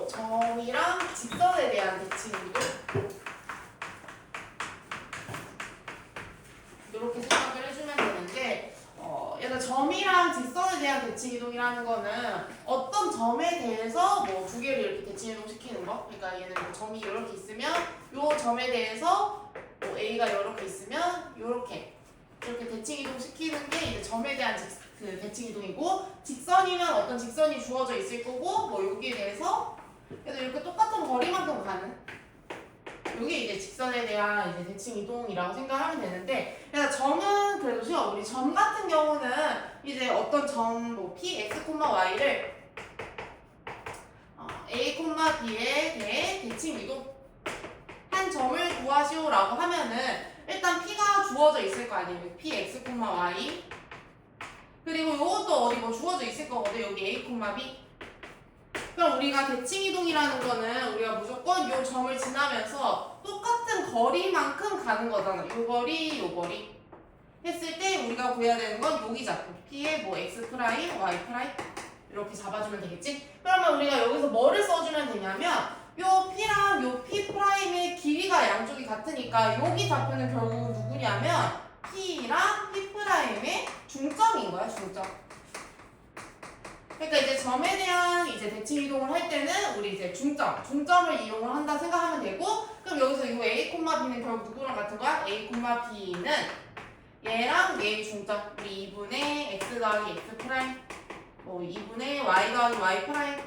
점이랑 직선에 대한 대칭 이동 이렇게 생각을 해주면 되는데 얘가 점이랑 직선에 대한 대칭 이동이라는 거는 어떤 점에 대해서 뭐 두 개를 이렇게 대칭 이동 시키는 거. 그러니까 얘는 뭐 점이 이렇게 있으면 요 점에 대해서 뭐 A가 이렇게 있으면 이렇게 대칭 이동 시키는 게 이제 점에 대한 그 대칭 이동이고, 직선이면 어떤 직선이 주어져 있을 거고 뭐 여기에 대해서 그래도 이렇게 똑같은 거리만큼 가는 이게 이제 직선에 대한 이제 대칭 이동이라고 생각하면 되는데, 그래서 점은 그래도 쉬워. 우리 점 같은 경우는 이제 어떤 점 뭐 p x, y를 a, b에 대해 대칭 이동 한 점을 구하시오라고 하면은 일단 p가 주어져 있을 거 아니에요. p x, y. 그리고 이것도 어디 뭐 주어져 있을 거거든. 여기 a, b. 그럼 우리가 대칭 이동이라는 거는 우리가 무조건 이 점을 지나면서 똑같은 거리만큼 가는 거잖아. 요 거리, 요 거리 했을 때 우리가 구해야 되는 건 여기 잡고 p의 뭐 x 프라임, y 프라임 이렇게 잡아주면 되겠지? 그러면 우리가 여기서 뭐를 써주면 되냐면 요 p랑 요 p 프라임의 길이가 양쪽이 같으니까 여기 좌표는 결국 누구냐면 p랑 p 프라임의 중점인 거야, 중점. 그러니까 이제 점에 대한 이제 대칭 이동을 할 때는 우리 이제 중점을 이용을 한다 생각하면 되고, 그럼 여기서 이 a, b는 결국 누구랑 같은 거야? a, b는 얘랑 얘의 중점, 우리 2분의 x 더하기 x 프라임, 뭐 2분의 y 더하기 y 프라임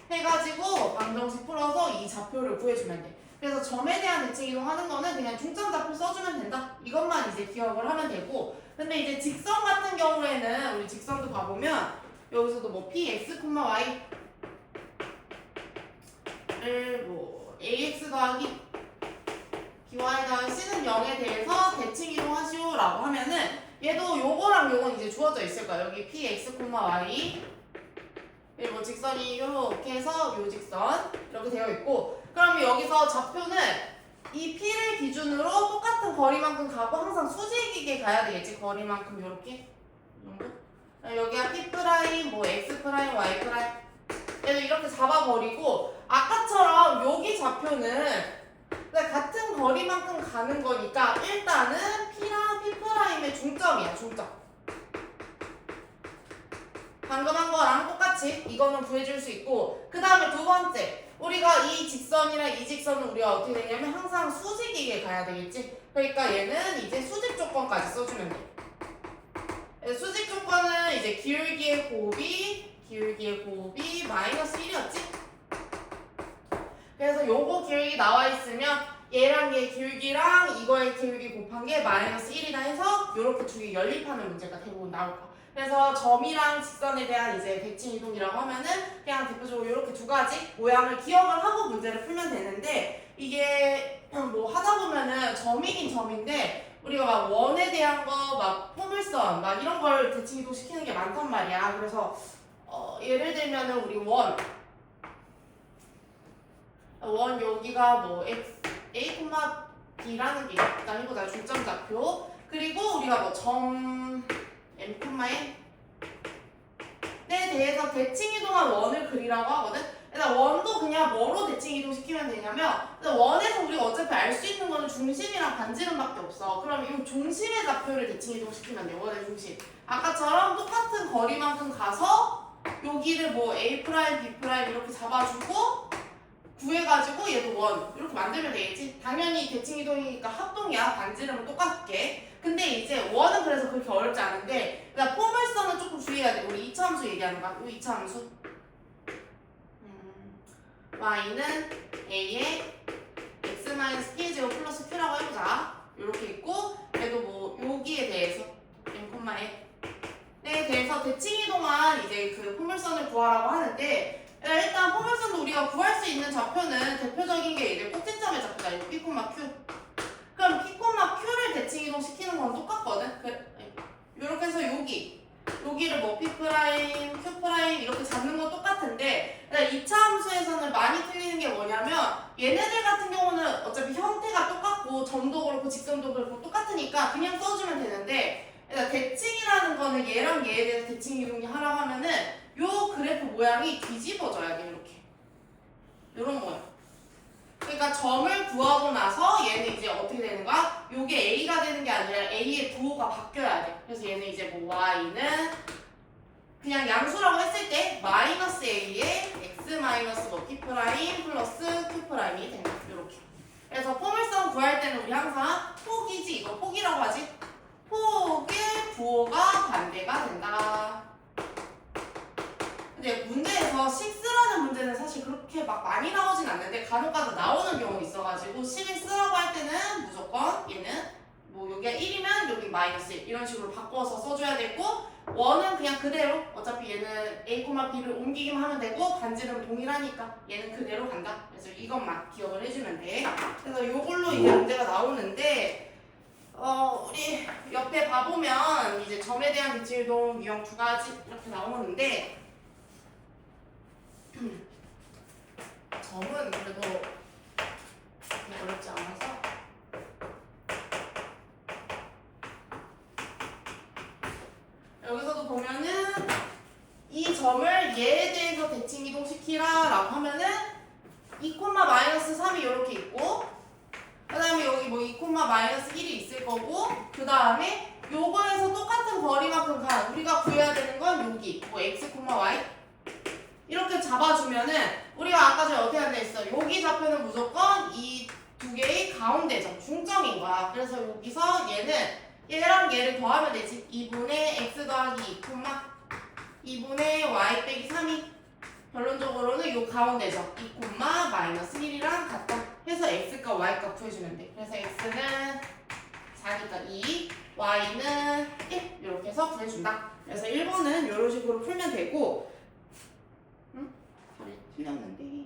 해가지고 방정식 풀어서 이 좌표를 구해주면 돼. 그래서 점에 대한 대칭 이동하는 거는 그냥 중점 좌표 써주면 된다. 이것만 이제 기억을 하면 되고, 근데 이제 직선 같은 경우에는 우리 직선도 봐보면 여기서도 뭐 px, y를 뭐 ax 더하기 by 더하기 c는 0에 대해서 대칭 이동하시오라고 하면은 얘도 요거랑 요건 이제 주어져 있을 거야. 여기 px, y 뭐 직선이 이렇게 해서 요 직선 이렇게 되어 있고, 그러면 여기서 좌표는 이 p를 기준으로 똑같은 거리만큼 가고 항상 수직이게 가야 되겠지. 거리만큼 요렇게 이 정도? 여기가 p 프라임, 뭐 x 프라임, y 프라임 얘도 이렇게 잡아버리고, 아까처럼 여기 좌표는 같은 거리만큼 가는 거니까 일단은 p랑 p 프라임의 중점이야, 중점. 방금 한 거랑 똑같이 이거는 구해줄 수 있고, 그 다음에 두 번째, 우리가 이 직선이랑 이 직선은 우리가 어떻게 되냐면 항상 수직이게 가야 되겠지. 그러니까 얘는 이제 수직 조건까지 써주면 돼. 수직 조건은 이제 기울기의 곱이 마이너스 1이었지? 그래서 요거 기울기 나와 있으면 얘랑 얘 기울기랑 이거의 기울기 곱한 게 마이너스 1이다 해서 요렇게 두 개 연립하는 문제가 대부분 나올 거야. 그래서 점이랑 직선에 대한 이제 대칭 이동이라고 하면은 그냥 대표적으로 이렇게 두 가지 모양을 기억을 하고 문제를 풀면 되는데, 이게 뭐 하다 보면은 점이긴 점인데 우리가 막 원에 대한 거, 막 포물선, 막 이런 걸 대칭 이동 시키는 게 많단 말이야. 그래서 예를 들면은 우리 원 여기가 뭐 x, a, b라는 게 있다 해보자. 중점 좌표. 그리고 우리가 뭐 점 m, n에 대해서 대칭 이동한 원을 그리라고 하거든. 일단 원도 그냥 뭐로 대칭 이동 시키면 되냐면, 원에서 우리가 어차피 알 수 있는 거는 중심이랑 반지름밖에 없어. 그럼 이 중심의 좌표를 대칭 이동 시키면 돼. 원의 중심. 아까처럼 똑같은 거리만큼 가서 여기를 뭐 a 프라임, b 프라임 이렇게 잡아주고 구해가지고 얘도 원 이렇게 만들면 되겠지. 당연히 대칭 이동이니까 합동이야. 반지름은 똑같게. 근데 이제 원은 그래서 그렇게 어렵지 않은데, 그러니까 포물선은 조금 주의해야 돼. 우리 2차 함수 얘기하는 거야. 이 2차 함수. y는 a에 x-p의 제곱 플러스 q라고 해보자. 이렇게 있고, 얘도 뭐 여기에 대해서 m에 대해서 대칭 이동한 이제 그 포물선을 구하라고 하는데, 일단 포물선도 우리가 구할 수 있는 좌표는 대표적인 게 이제 꼭지점의 좌표다. 이거 p, q. 그럼 p, q를 대칭 이동 시키는 건 똑같거든. 이렇게 해서 여기를 뭐 p 프라임, q 프라임 이렇게 잡는 건 똑같은데, 2차 함수에서는 많이 틀리는 게 뭐냐면 얘네들 같은 경우는 어차피 형태가 똑같고 점도 그렇고 직선도 그렇고 똑같으니까 그냥 써주면 되는데, 대칭이라는 거는 얘랑 얘에 대해서 대칭 이동이 하라고 하면은 요 그래프 모양이 뒤집어져야 돼. 이렇게 요게 A가 되는 게 아니라 A의 부호가 바뀌어야 돼. 그래서 얘는 이제 뭐 Y는 그냥 양수라고 했을 때 마이너스 A에 X 마이너스 뭐 P 프라임 플러스 Q 프라임이 된다. 이렇게. 그래서 포물선 구할 때는 우리 항상 폭이지, 이거 폭이라고 하지. 폭의 부호가 반대가 된다. 근데 문제에서 6라는 문제는 사실 그렇게 막 많이 나오진 않는데 간혹가다 나오는 경우 있어가지고 11쓰라고 할 때는 무조건 얘는 뭐 여기가 1이면 여기 마이너스 1 이런 식으로 바꿔서 써줘야 되고, 원은 그냥 그대로 어차피 얘는 A, B를 옮기기만 하면 되고 반지름 동일하니까 얘는 그대로 간다. 그래서 이것만 기억을 해주면 돼. 그래서 이걸로 이제 문제가 나오는데 우리 옆에 봐보면 이제 점에 대한 대칭이동 유형 두 가지 이렇게 나오는데 점은 그래도 그렇게 어렵지 않아서 여기서도 보면은 이 점을 얘에 대해서 대칭 이동시키라 라고 하면은 2,-3이 이렇게 있고, 그 다음에 여기 뭐 2,-1이 있을 거고, 그 다음에 요거에서 똑같은 거리만큼 간 우리가 구해야 되는 건 여기 뭐 x, y 이렇게 잡아주면은 우리가 아까 전에 어떻게 한다 했어? 여기 좌표는 무조건 이 두 개의 가운데점, 중점인 거야. 그래서 여기서 얘랑 얘를 더하면 되지. 2분의 x 더하기 2분의 y 빼기 3이 결론적으로는 요 가운데점 2,-1이랑 같다 해서 x값 y값 구해주면 돼. 그래서 x는 4니까 2, y는 1 이렇게 해서 구해준다. 그래서 1번은 이런 식으로 풀면 되고, 다리 틀렸는데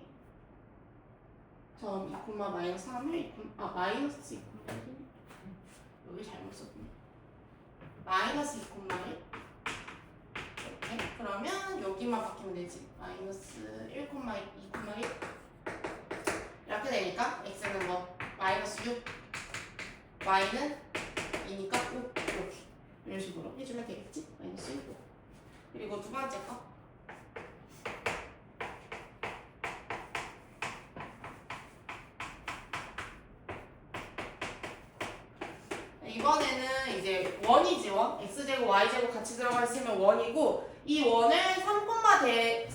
점 2,-3을 마이너스 2,1 여기 잘못 썼네. 마이너스 2,1 이렇게. 그러면 여기만 바뀌면 되지. 마이너스 1,2,1 이렇게 되니까 x는 뭐 마이너스 6, y는 2니까 5 이렇게 이런 식으로 해주면 되겠지. 마이너스 6. 그리고 두 번째 거 이번에는 이제 원이지. 원 x제곱 y제곱 같이 들어가 있으면 원이고, 이 원을 3,4에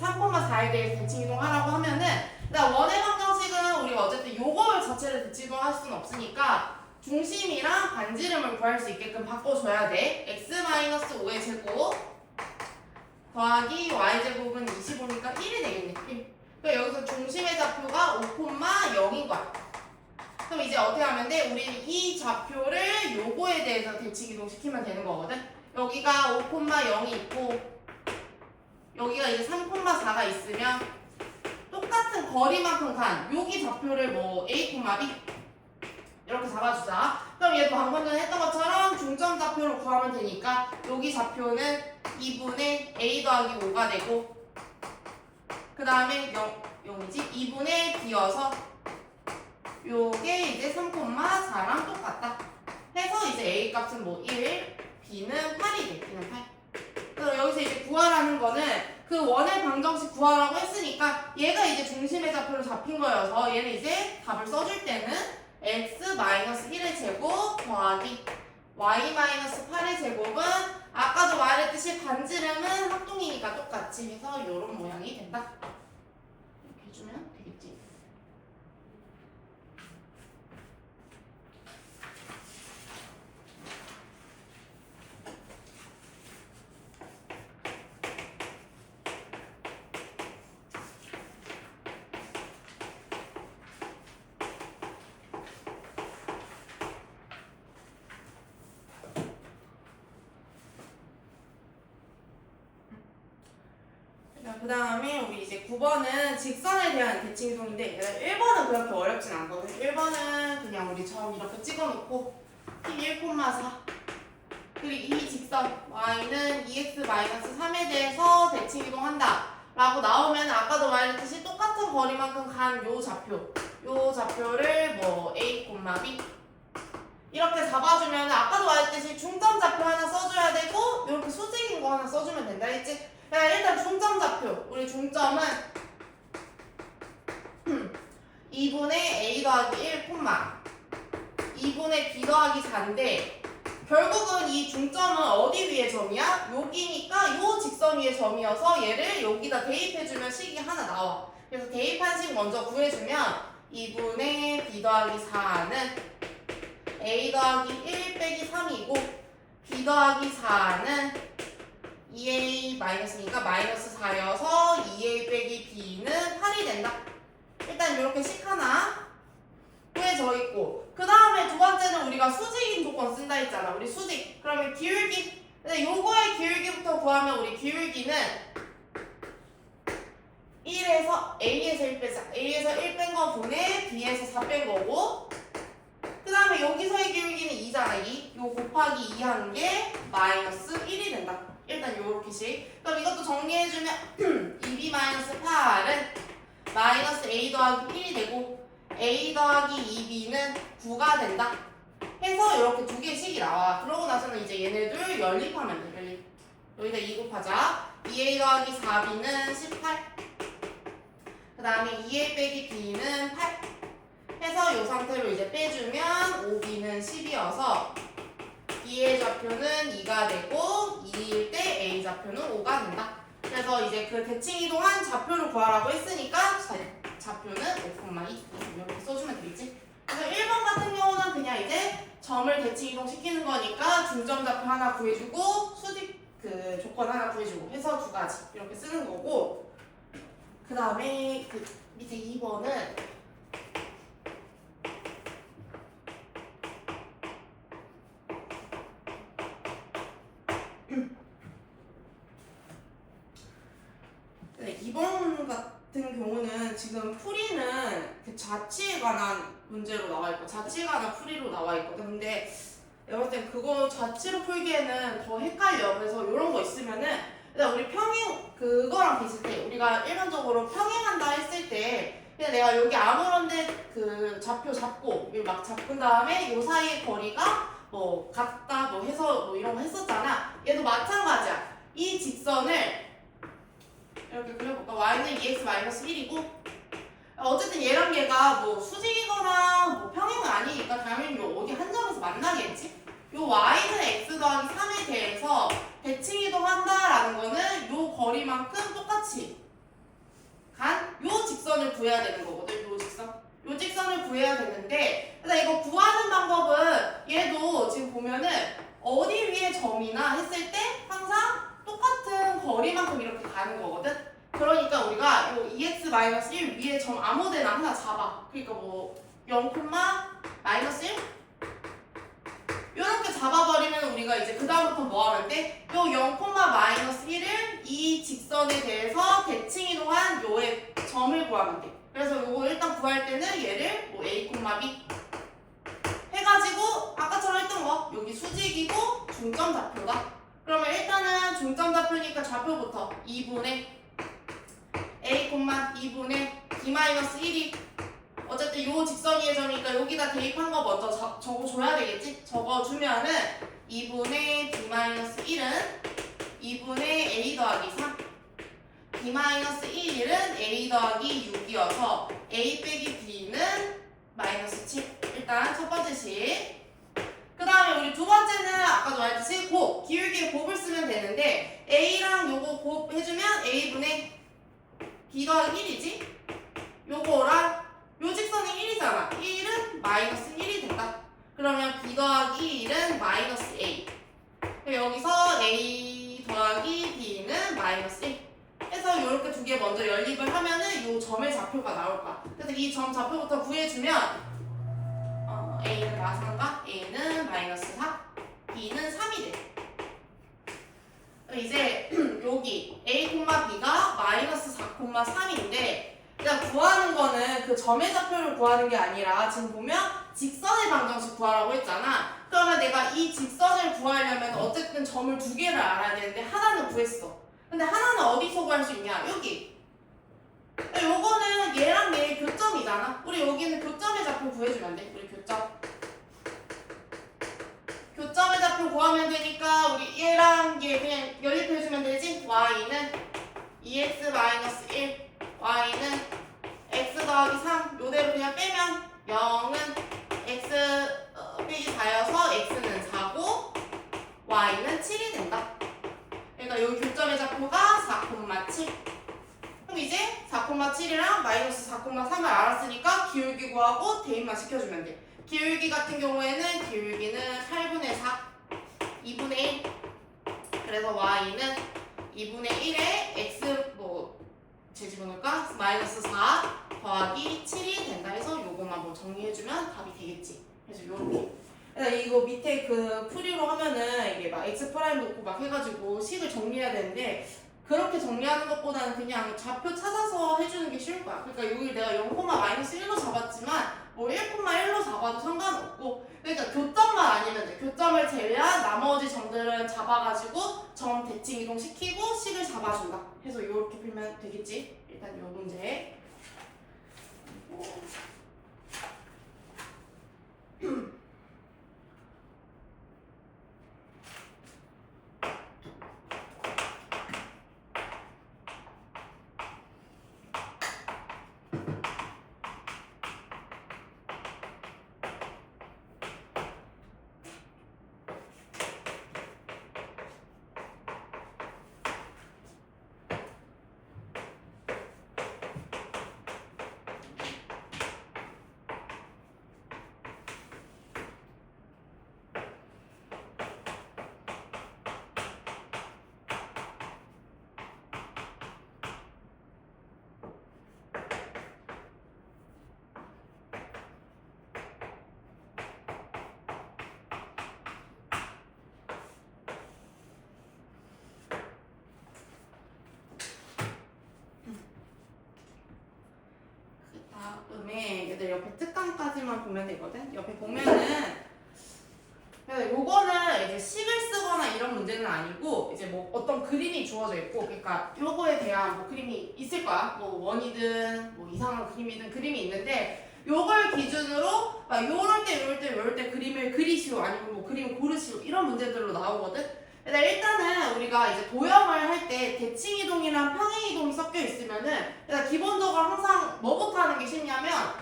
대해서 대칭 이동하라고 하면은 일단 원의 방정식은 우리가 어쨌든 요거 자체를 대칭 이동할 수는 없으니까 중심이랑 반지름을 구할 수 있게끔 바꿔줘야 돼. x-5의 제곱 더하기 y제곱은 25니까 1이 되겠네. 1. 그러니까 여기서 중심의 좌표가 5,0인 거야. 그럼 이제 어떻게 하면 돼? 우리는 이 좌표를 요거에 대해서 대칭 이동시키면 되는 거거든. 여기가 5,0이 있고 여기가 이제 3,4가 있으면 똑같은 거리만큼 간 여기 좌표를 뭐 A, B 이렇게 잡아주자. 그럼 얘도 방금 전에 했던 것처럼 중점 좌표를 구하면 되니까 여기 좌표는 2분의 A 더하기 5가 되고, 그 다음에 0이지? 2분의 B여서 요게 이제 3,4랑 똑같다 해서 이제 A 값은 뭐 1, B는 8이 돼. B는 8. 그래서 여기서 이제 구하라는 거는 그 원의 방정식 구하라고 했으니까 얘가 이제 중심의 좌표로 잡힌 거여서 얘는 이제 답을 써줄 때는 x-1의 제곱 더하기 y-8의 제곱은 아까도 말했듯이 반지름은 합동이니까 똑같이 해서 이런 모양이 된다. 이렇게 해주면 되겠지. 그 다음에 우리 이제 9번은 직선에 대한 대칭 이동인데 1번은 그렇게 어렵진 않거든. 1번은 그냥 우리 처음 이렇게 찍어놓고 P1,4 그리고 이 직선 y는 2x-3에 대해서 대칭 이동한다 라고 나오면 아까도 말했듯이 똑같은 거리만큼 간 요 좌표를 뭐 A, B 이렇게 잡아주면 아까도 말했듯이 중점 좌표 하나 써줘야 되고 이렇게 수직인 거 하나 써주면 된다 했지? 일단 중점 좌표, 우리 중점은 2분의 A 더하기 1, 2분의 b 더하기 4인데 결국은 이 중점은 어디 위의 점이야? 여기니까 요 직선 위의 점이어서 얘를 여기다 대입해주면 식이 하나 나와. 그래서 대입한 식 먼저 구해주면 2분의 b 더하기 4는 a 더하기 1 빼기 3이고 b 더하기 4는 2a 마이너스니까 마이너스 4여서 2a 빼기 b는 8이 된다. 일단 이렇게 식 하나 구해져 있고 그 다음에 두 번째는 우리가 수직인 조건 쓴다 했잖아. 우리 수직. 그러면 기울기. 근데 요거의 기울기부터 구하면 우리 기울기는 1에서 A에서 1 빼자. A에서 1 뺀 거 분의 B에서 4 뺀 거고 그 다음에 여기서의 기울기는 2잖아. 2. 요 곱하기 2 한 게 마이너스 1이 된다. 일단 요렇게씩. 그럼 이것도 정리해주면 2B 마이너스 8은 마이너스 A 더하기 1이 되고 A 더하기 2B는 9가 된다. 해서 이렇게 두 개의 식이 나와. 그러고 나서는 이제 얘네들 연립하면 돼. 연립. 여기다 2 곱하자. 2A 더하기 4B는 18. 그 다음에 2A 빼기 B는 8. 해서 이 상태로 이제 빼주면 5B는 10이어서 B의 좌표는 2가 되고 2일 때 A 좌표는 5가 된다. 그래서 이제 그 대칭 이동한 좌표를 구하라고 했으니까 좌표는 5,2 이렇게 써주면 되겠지. 그래서 1번 같은 경우는 그냥 이제 점을 대칭 이동시키는 거니까 중점 좌표 하나 구해주고 수직 그 조건 하나 구해주고 해서 두 가지 이렇게 쓰는 거고 그 다음에 그 밑에 2번은 네, 2번 같은 경우는 지금 풀이는 그 자취에 관한 문제로 나와 있고 자취에 관한 풀이로 나와 있거든. 근데 내가 볼 땐 그거 자취로 풀기에는 더 헷갈려. 그래서 이런 거 있으면은 일단 우리 평행 그거랑 비슷해. 우리가 일반적으로 평행한다 했을 때 그냥 내가 여기 아무런데 그 좌표 잡고 막 잡은 다음에 요 사이의 거리가 뭐 같다 뭐 해서 뭐 이런 거 했었잖아. 얘도 마찬가지야. 이 직선을 이렇게 그려볼까? y는 2x-1이고 어쨌든 얘랑 얘가 뭐 수직이거나 뭐 평행은 아니니까 당연히 뭐 어디 한 점에서 만나겠지? 요 y는 x 더하기 3에 대해서 대칭 이동한다라는 거는 요 거리만큼 똑같이 간 요 직선을 구해야 되는 거거든. 요 직선. 요 직선을 구해야 되는데 근데 이거 구하는 방법은 얘도 지금 보면은 어디 위에 점이나 했을 때 항상 똑같은 거리만큼 이렇게 가는 거거든. 그러니까 우리가 요 2x-1 위에 점 아무 데나 하나 잡아. 그러니까 뭐 0,-1 이렇게 잡아버리면 우리가 이제 그 다음부터 뭐 하면 돼? 요 0,-1을 이 직선에 대해서 대칭 이동한 요의 점을 구하면 돼. 그래서 요거 일단 구할 때는 얘를 뭐 A, B 해가지고 아까처럼 했던 거 여기 수직이고 중점 좌표다. 그러면 일단은 중점 좌표니까 좌표부터 2분의 A, 2분의 B-1이 어쨌든 요 직선 위의 점이니까 여기다 대입한 거 먼저 적어줘야 되겠지? 적어주면은 2분의 B-1은 2분의 A 더하기 3 B-1은 A 더하기 6이어서 A 빼기 B는 마이너스 7 일단 첫 번째 식. 그 다음에 우리 두 번째는 아까도 말했듯이 곱, 기울기의 곱을 쓰면 되는데 A랑 요거 곱 해주면 A분의 B 더하기 1이지? 요거랑 요 직선이 1이잖아. 1은 마이너스 1이 된다. 그러면 B 더하기 1은 마이너스 A. 여기서 A 더하기 B는 마이너스 1. 해서 이렇게 두 개 먼저 연립을 하면은 요 점의 좌표가 나올 거야. 그래서 이 점 좌표부터 구해주면 A는 마상과 A는 마이너스 4, B는 3이 돼. 이제 여기 A, B가 마이너스 4, 3인데 그냥 구하는 거는 그 점의 좌표를 구하는 게 아니라 지금 보면 직선의 방정식 구하라고 했잖아. 그러면 내가 이 직선을 구하려면 어쨌든 점을 두 개를 알아야 되는데 하나는 구했어. 근데 하나는 어디서 구할 수 있냐? 여기. 요거는 얘랑 얘의 교점이잖아. 우리 여기는 교점의 좌표 구해주면 돼. 우리 교점. 교점의 좌표 구하면 되니까 우리 얘랑 얘 그냥 연립해주면 되지? y는 2x-1 y는 x 더하기 3 요대로 그냥 빼면 0은 x 빼기 4여서 x는 4고 y는 7이 된다. 그러니까 여기 교점의 좌표가 4,7. 그럼 이제 4,7이랑 마이너스 4,3을 알았으니까 기울기 구하고 대입만 시켜주면 돼. 기울기 같은 경우에는 기울기는 8분의 4, 2분의 1. 그래서 y는 2분의 1에 x 재집어넣을까? 마이너스 4 더하기 7이 된다 해서 요거만 뭐 정리해주면 답이 되겠지. 그래서 요렇게. 그래서 이거 밑에 그 풀이로 하면은 이게 막 x 프라임 놓고 막 해가지고 식을 정리해야 되는데 그렇게 정리하는 것보다는 그냥 좌표 찾아서 해주는 게 쉬울 거야. 그러니까 여기 내가 0,-1로 잡았지만 뭐 1,1로 잡아도 상관없고, 그러니까 교점만 아니면 돼. 교점을 제외한 나머지 점들은 잡아가지고 점 대칭 이동 시키고 식을 잡아준다. 해서 이렇게 풀면 되겠지. 일단 이 문제. 다음에 얘들 옆에 특강까지만 보면 되거든. 옆에 보면은 요거는 이제 식을 쓰거나 이런 문제는 아니고 이제 뭐 어떤 그림이 주어져 있고, 그러니까 요거에 대한 뭐 그림이 있을 거야. 뭐 원이든 뭐 이상한 그림이든 그림이 있는데 요걸 기준으로 요럴 때 그림을 그리시오 아니면 뭐 그림을 고르시오 이런 문제들로 나오거든. 일단은 우리가 이제 도형을 할 때 대칭 이동이랑 평행 이동이 섞여 있으면은 일단 기본적으로 항상 뭐부터 하는 게 쉽냐면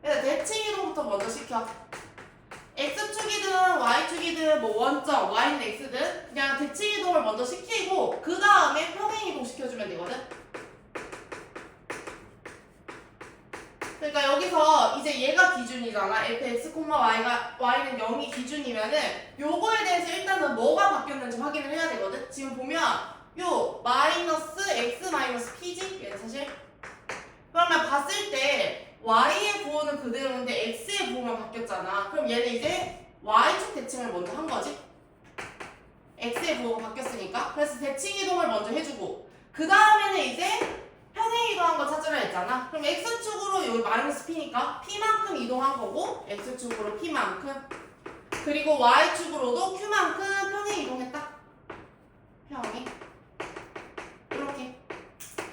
일단 대칭 이동부터 먼저 시켜. x축이든 y축이든 뭐 원점 y는 x든 그냥 대칭 이동을 먼저 시키고 그 다음에 평행 이동 시켜주면 되거든. 그러니까 여기서 이제 얘가 기준이잖아. fx, y는 0이 기준이면은 요거에 대해서 일단은 뭐가 바뀌었는지 확인을 해야 되거든. 지금 보면 요 마이너스 x 마이너스 p지? 얘는 사실. 그러면 봤을 때 y의 부호는 그대로인데 x의 부호만 바뀌었잖아. 그럼 얘는 이제 y축 대칭을 먼저 한 거지. x의 부호가 바뀌었으니까. 그래서 대칭 이동을 먼저 해주고 그 다음에는 이제 평행 이동한 거 찾으라 했잖아. 그럼 x축으로 여기 마이너스 p니까 p만큼 이동한 거고 x축으로 p만큼, 그리고 y축으로도 q만큼 평행 이동했다. 평행 이렇게.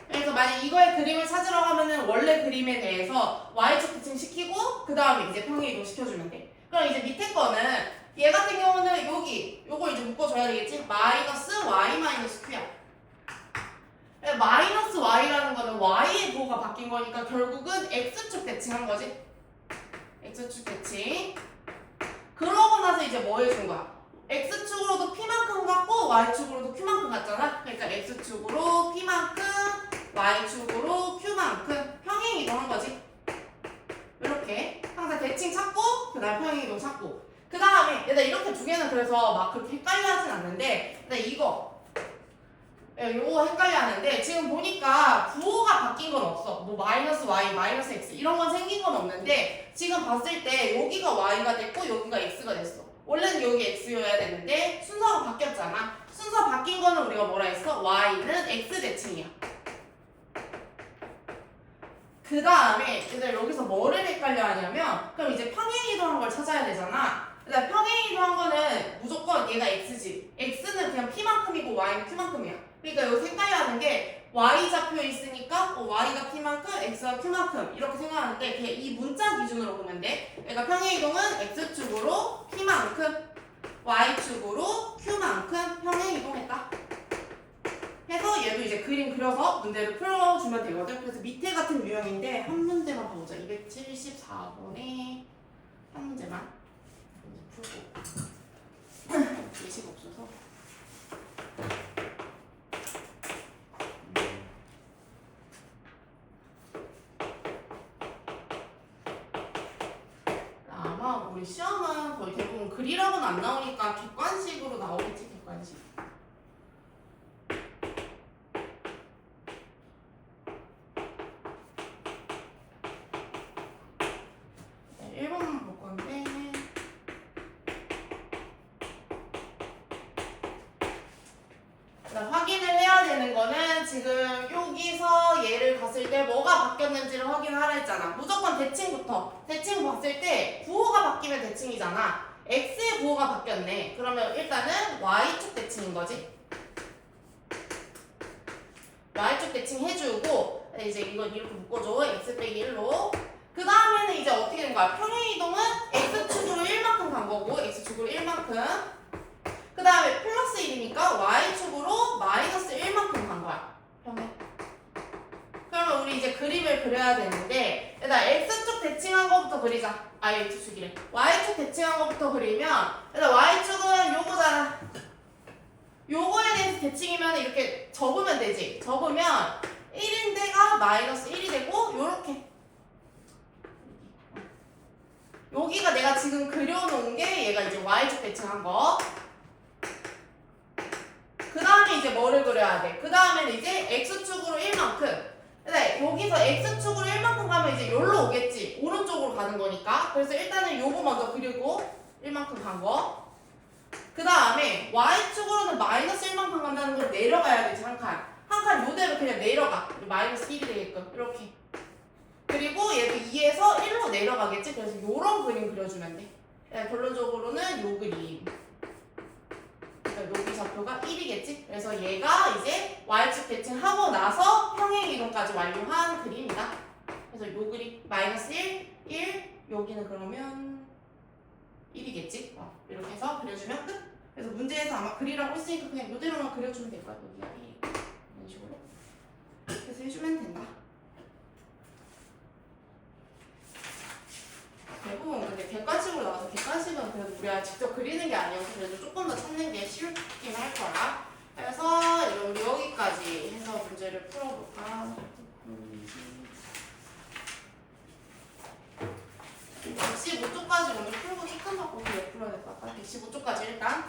그래서 만약 이거의 그림을 찾으러 가면은 원래 그림에 대해서 y축 대칭 시키고 그 다음에 이제 평행 이동 시켜주면 돼. 그럼 이제 밑에 거는 얘 같은 경우는 요거 이제 묶어줘야 되겠지. 마이너스 y 마이너스 q야. 마이너스 y라는 거는 y의 부호가 바뀐 거니까 결국은 x축 대칭한 거지. x축 대칭. 그러고 나서 이제 뭐 해준 거야? x축으로도 p만큼 갔고 y축으로도 q만큼 갔잖아. 그러니까 x축으로 p만큼 y축으로 q만큼 평행 이동한 거지. 이렇게 항상 대칭 찾고 그 다음에 평행 이동 찾고 그 다음에 얘들 이렇게 두 개는 그래서 막 그렇게 헷갈려 하진 않는데 근데 요거 헷갈려 하는데 지금 보니까 부호가 바뀐 건 없어. 뭐 마이너스 y, 마이너스 x 이런 건 생긴 건 없는데 지금 봤을 때 여기가 y가 됐고 여기가 x가 됐어. 원래는 여기 x여야 되는데 순서가 바뀌었잖아. 순서 바뀐 거는 우리가 뭐라 했어? y는 x 대칭이야. 그 다음에 얘들 여기서 뭐를 헷갈려 하냐면 그럼 이제 평행 이동한 걸 찾아야 되잖아. 그러니까 평행 이동한 거는 무조건 얘가 x지. x는 그냥 p만큼이고 y는 q만큼이야. 그러니까 여기 헷갈려하는 게 y 좌표에 있으니까 y가 p만큼, x가 q만큼 이렇게 생각하는데 이 문자 기준으로 보면 돼. 그러니까 평행 이동은 x축으로 p만큼, y축으로 q만큼 평행 이동했다. 해서 얘도 이제 그림 그려서 문제를 풀어주면 되거든. 그래서 밑에 같은 유형인데 한 문제만 봐보자. 274번에 한 문제만. 풀고 예시가 없어서. 아마 우리 시험은 거의 대부분 글이라고는 안 나오니까 객관식으로 나오겠지, 객관식. 네, 1번만 볼 건데. 확인을 해야 되는 거는 지금 여기서 얘를 봤을 때 뭐가 바뀌었는지를 확인하라 했잖아. 무조건 대칭부터. 대칭 봤을 때 부호가 바뀌면 대칭이잖아. x의 부호가 바뀌었네. 그러면 일단은 y축 대칭인 거지. y축 대칭 해주고 이제 이건 이렇게 묶어줘. x 빼기 1로. 그 다음에는 이제 어떻게 된 거야? 평행이동은 x축으로 1만큼 간 거고 x축으로 1만큼. 그 다음에 플러스 1이니까 y축으로 마이너스 1만큼 간 거야. 평행. 그러면 우리 이제 그림을 그려야 되는데 일단 x축 대칭한 거부터 그리자. 아, x축이래. y축 대칭한 거부터 그리면 일단 y축은 요거잖아. 요거에 대해서 대칭이면 이렇게 접으면 되지. 접으면 1인데가 마이너스 1이 되고 요렇게. 여기가 내가 지금 그려놓은 게 얘가 이제 y축 대칭한 거. 그 다음에 이제 뭐를 그려야 돼? 그 다음에는 이제 x축으로 1만큼. 근데 여기서 x축으로 1만큼 가면 이제 여기로 오겠지. 오른쪽으로 가는 거니까. 그래서 일단은 요거 먼저 그리고 1만큼 간 거. 그 다음에 y축으로는 마이너스 1만큼 간다는 걸 내려가야 되지, 한 칸. 한 칸 요대로 그냥 내려가. 마이너스 1이 되게끔. 이렇게. 그리고 얘도 2에서 1로 내려가겠지. 그래서 요런 그림 그려주면 돼. 결론적으로는 요 그림. 여기 좌표가 1이겠지? 그래서 얘가 이제 y축 대칭하고 나서 평행 이동까지 완료한 그림이다. 그래서 요 그림 마이너스 1, 1 여기는 그러면 1이겠지? 이렇게 해서 그려주면 끝. 그래서 문제에서 아마 그리라고 했으니까 그냥 이대로만 그려주면 될 거야. 여기가 1 이런 식으로. 그래서 해주면 된다. 대부분 근데 객관식으로 나와서 객관식은 그래도 우리가 직접 그리는 게 아니어서 그래도 조금 더 찾는 게 쉽긴 할 거야. 그래서 우리 여기까지 해서 문제를 풀어볼까. 115쪽까지 먼저 풀고 체크 받고 그래 풀어야 될 것 같아. 115쪽까지 일단.